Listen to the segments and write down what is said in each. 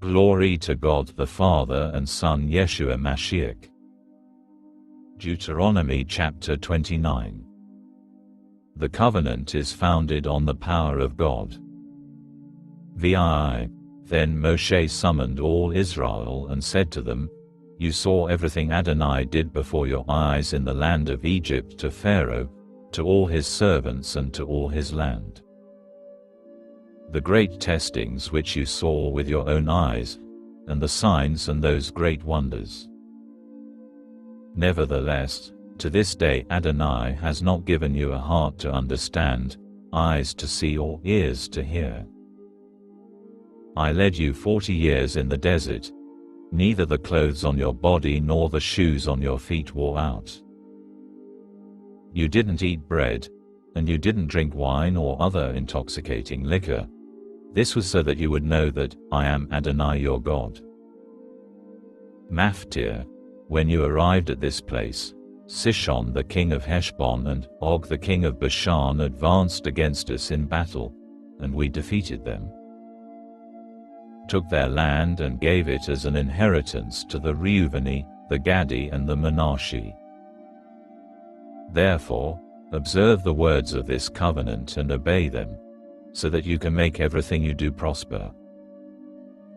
Glory to God the Father and Son Yeshua Mashiach. Deuteronomy chapter 29. The covenant is founded on the power of God. VII. Then Moshe summoned all Israel and said to them, You saw everything Adonai did before your eyes in the land of Egypt to Pharaoh, to all his servants and to all his land. The great testings which you saw with your own eyes, and the signs and those great wonders. Nevertheless, to this day Adonai has not given you a heart to understand, eyes to see or ears to hear. I led you 40 years in the desert, neither the clothes on your body nor the shoes on your feet wore out. You didn't eat bread, and you didn't drink wine or other intoxicating liquor. This was so that you would know that I am Adonai your God. Maftir, when you arrived at this place, Sihon the king of Heshbon and Og the king of Bashan advanced against us in battle, and we defeated them. Took their land and gave it as an inheritance to the Reuveni, the Gadi and the Manasseh. Therefore, observe the words of this covenant and obey them, so that you can make everything you do prosper.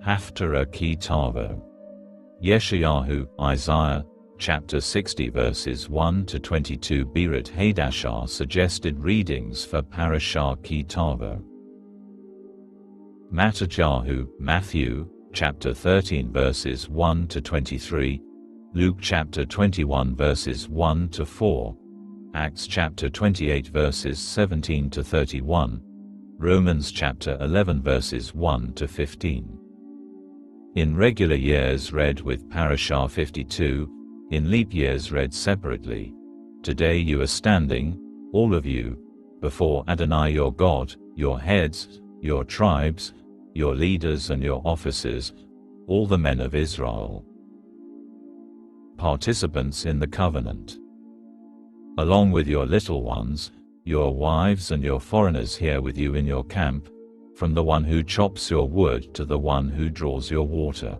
Haftarah ki tavo. Yeshayahu, Isaiah, chapter 60 verses 1 to 22. Birat Hadashah suggested readings for Parashah ki tavo. Mattatyahu, Matthew, chapter 13 verses 1 to 23. Luke chapter 21 verses 1 to 4. Acts chapter 28 verses 17 to 31. Romans chapter 11 verses 1 to 15. In regular years read with Parashah 52, in leap years read separately. Today you are standing, all of you, before Adonai your God, your heads, your tribes, your leaders and your officers, all the men of Israel. Participants in the covenant. Along with your little ones, your wives and your foreigners here with you in your camp, from the one who chops your wood to the one who draws your water.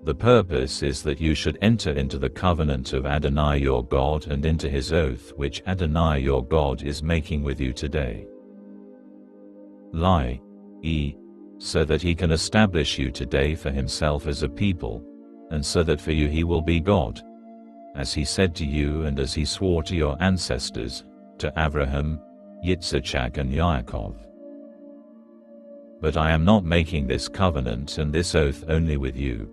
The purpose is that you should enter into the covenant of Adonai your God and into his oath which Adonai your God is making with you today. So that he can establish you today for himself as a people, and so that for you he will be God, as he said to you and as he swore to your ancestors, to Abraham, Yitz'chak and Yaakov. But I am not making this covenant and this oath only with you.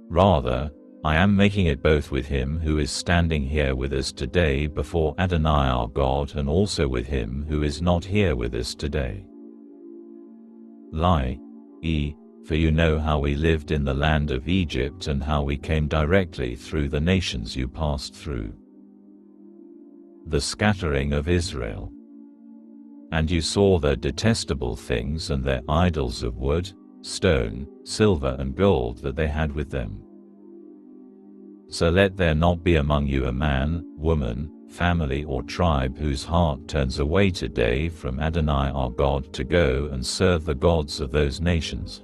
Rather, I am making it both with him who is standing here with us today before Adonai our God and also with him who is not here with us today. For you know how we lived in the land of Egypt and how we came directly through the nations you passed through. The scattering of Israel. And you saw their detestable things and their idols of wood, stone, silver and gold that they had with them. So let there not be among you a man, woman, family or tribe whose heart turns away today from Adonai our God to go and serve the gods of those nations.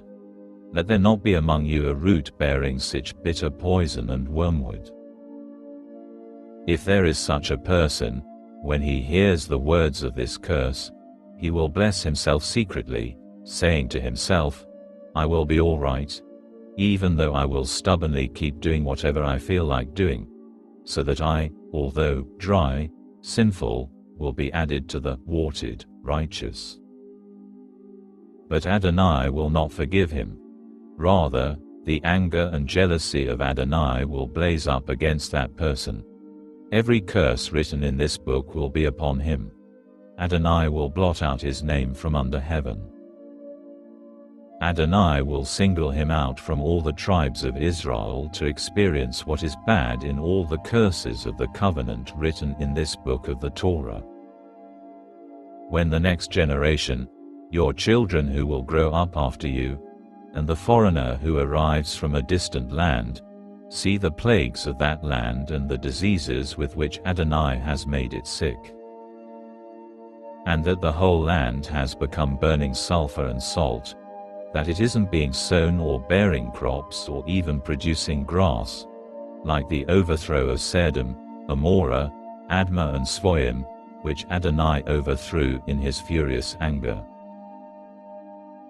Let there not be among you a root bearing such bitter poison and wormwood. If there is such a person, when he hears the words of this curse, he will bless himself secretly, saying to himself, I will be all right, even though I will stubbornly keep doing whatever I feel like doing, so that I, although dry, sinful, will be added to the watered, righteous. But Adonai will not forgive him. Rather, the anger and jealousy of Adonai will blaze up against that person. Every curse written in this book will be upon him. Adonai will blot out his name from under heaven. Adonai will single him out from all the tribes of Israel to experience what is bad in all the curses of the covenant written in this book of the Torah. When the next generation, your children who will grow up after you, and the foreigner who arrives from a distant land, see the plagues of that land and the diseases with which Adonai has made it sick, and that the whole land has become burning sulfur and salt, that it isn't being sown or bearing crops or even producing grass, like the overthrow of Sodom, Amorah, Admah and Zeboim, which Adonai overthrew in his furious anger.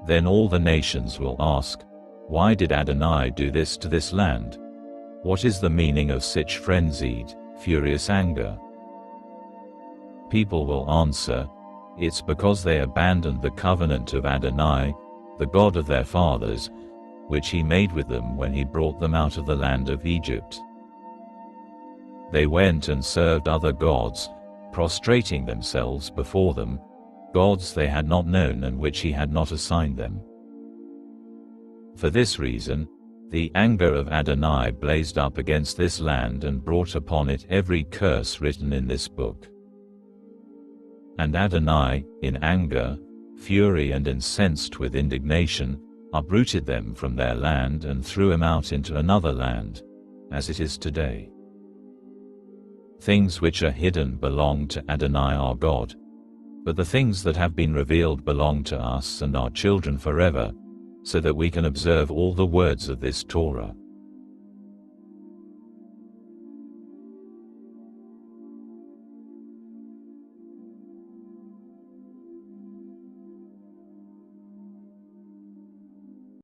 Then all the nations will ask, why did Adonai do this to this land? What is the meaning of such frenzied, furious anger? People will answer, it's because they abandoned the covenant of Adonai, the God of their fathers, which he made with them when he brought them out of the land of Egypt. They went and served other gods, prostrating themselves before them, gods they had not known and which he had not assigned them. For this reason, the anger of Adonai blazed up against this land and brought upon it every curse written in this book. And Adonai, in anger, fury and incensed with indignation, uprooted them from their land and threw them out into another land, as it is today. Things which are hidden belong to Adonai our God, but the things that have been revealed belong to us and our children forever, so that we can observe all the words of this Torah.